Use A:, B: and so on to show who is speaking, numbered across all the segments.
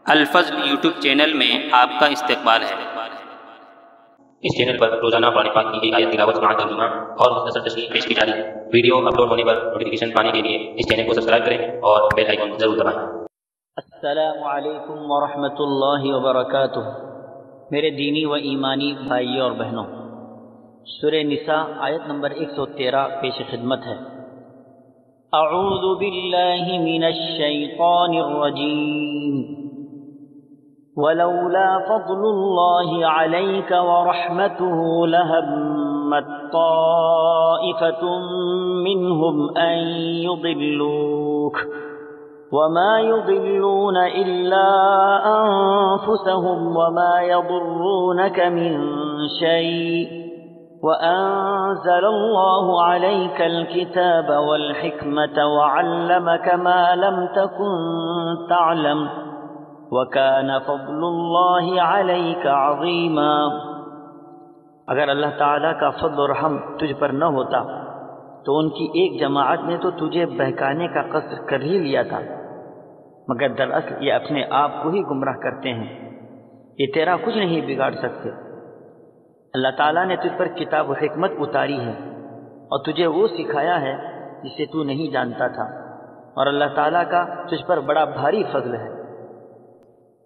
A: الفضل YouTube channel میں آپ کا استقبال ہے۔
B: اس چینل پر روزانہ قرآن پاک کی ایک آیت تلاوت سماعت ترجمہ اور مختصر تشریح پیش کی جا رہی ہے۔ ویڈیو اپلوڈ ہونے پر نوٹیفیکیشن پانے کے لیے اس چینل کو سبسکرائب کریں اور بیل آئیکن ضرور دبائیں۔
C: السلام علیکم ورحمۃ اللہ وبرکاتہ۔ میرے دینی و ایمانی بھائیوں اور بہنوں، سورہ نساء آیت نمبر 113 پیش خدمت ہے۔ اعوذ باللہ من الشیطان الرجیم ولولا فضل اللہ علیک ورحمته لہمت طائفة منہم ان یضلوک وما يضلون إلا أنفسهم وما يضرونك من شيء وأنزل الله عليك الكتاب والحكمة وعلمك ما لم تكن تعلم وكان فضل الله عليك عظيما۔ اگر اللہ تعالیٰ کا فضل و رحم تجھ پر نہ ہوتا تو ان کی ایک جماعت نے تو تجھے بہکانے کا قصد کر ہی لیا تھا، مگر دراصل یہ اپنے آپ کو ہی گمراہ کرتے ہیں، یہ تیرا کچھ نہیں بگاڑ سکتے۔ اللہ تعالیٰ نے تجھ پر کتاب و حکمت اتاری ہے اور تجھے وہ سکھایا ہے جسے تو نہیں جانتا تھا، اور اللہ تعالیٰ کا تجھ پر بڑا بھاری فضل ہے۔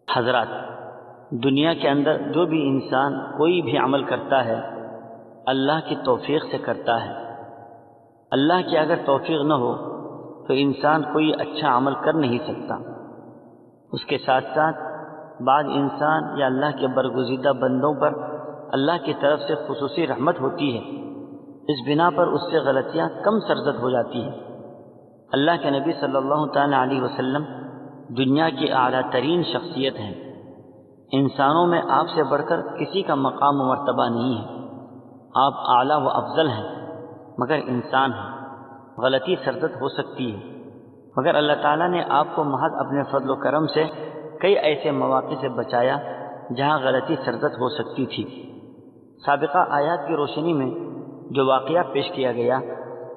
C: حضرات، دنیا کے اندر جو بھی انسان کوئی بھی عمل کرتا ہے اللہ کی توفیق سے کرتا ہے۔ اللہ کی اگر توفیق نہ ہو تو انسان کوئی اچھا عمل کر نہیں سکتا۔ اس کے ساتھ ساتھ بعض انسان یا اللہ کے برگزیدہ بندوں پر اللہ کی طرف سے خصوصی رحمت ہوتی ہے، اس بنا پر اس سے غلطیاں کم سرزد ہو جاتی ہیں۔ اللہ کے نبی صلی اللہ تعالی علیہ وسلم دنیا کی اعلیٰ ترین شخصیت ہیں۔ انسانوں میں آپ سے بڑھ کر کسی کا مقام و مرتبہ نہیں ہے، آپ اعلیٰ و افضل ہیں، مگر انسان ہیں، غلطی سرزد ہو سکتی ہے، مگر اللہ تعالیٰ نے آپ کو محض اپنے فضل و کرم سے کئی ایسے مواقع سے بچایا جہاں غلطی سرزد ہو سکتی تھی۔ سابقہ آیات کی روشنی میں جو واقعہ پیش کیا گیا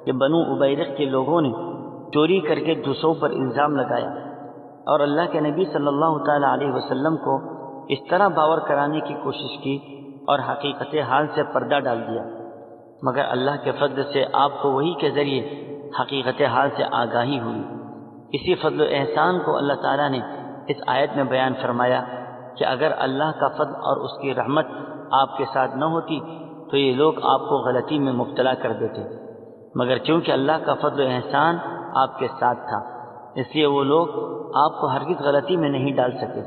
C: کہ بنو ابیرق کے لوگوں نے چوری کر کے دوسروں پر الزام لگایا اور اللہ کے نبی صلی اللہ تعالیٰ علیہ وسلم کو اس طرح باور کرانے کی کوشش کی اور حقیقت حال سے پردہ ڈال دیا، مگر اللہ کے فضل سے آپ کو وحی کے ذریعے حقیقت حال سے آگاہی ہوئی۔ اسی فضل و احسان کو اللہ تعالیٰ نے اس آیت میں بیان فرمایا کہ اگر اللہ کا فضل اور اس کی رحمت آپ کے ساتھ نہ ہوتی تو یہ لوگ آپ کو غلطی میں مبتلا کر دیتے، مگر چونکہ اللہ کا فضل و احسان آپ کے ساتھ تھا اس لیے وہ لوگ آپ کو ہرگز غلطی میں نہیں ڈال سکے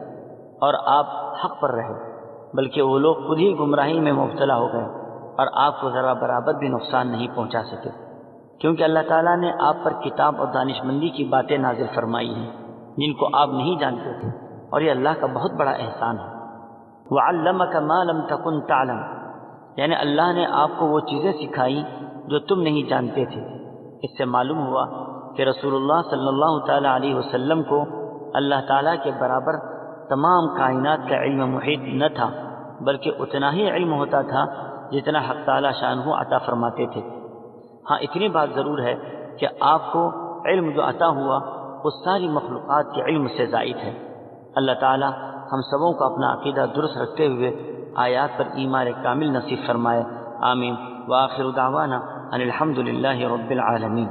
C: اور آپ حق پر رہے، بلکہ وہ لوگ خود ہی گمراہی میں مبتلا ہو گئے اور آپ کو ذرا برابر بھی نقصان نہیں پہنچا سکے، کیونکہ اللہ تعالیٰ نے آپ پر کتاب اور دانش مندی کی باتیں نازل فرمائی ہیں جن کو آپ نہیں جانتے تھے، اور یہ اللہ کا بہت بڑا احسان ہے۔ وَعَلَّمَكَ مَا لَمْ تَكُنْ تَعْلَمْ، یعنی اللہ نے آپ کو وہ چیزیں سکھائی جو تم نہیں جانتے تھے۔ اس سے معلوم ہوا کہ رسول اللہ صلی اللہ تعالیٰ علیہ وسلم کو اللہ تعالیٰ کے برابر تمام کائنات کا علم محیط نہ تھا، بلکہ اتنا ہی علم ہوتا تھا جتنا حق تعالیٰ شانہ عطا فرماتے تھے۔ ہاں اتنی بات ضرور ہے کہ آپ کو علم جو عطا ہوا وہ ساری مخلوقات کے علم سے زائد ہے۔ اللہ تعالیٰ ہم سبوں کو اپنا عقیدہ درست رکھتے ہوئے آیات پر ایمان کامل نصیب فرمائے۔ آمین۔ وآخر دعوانا ان الحمد للہ رب العالمین۔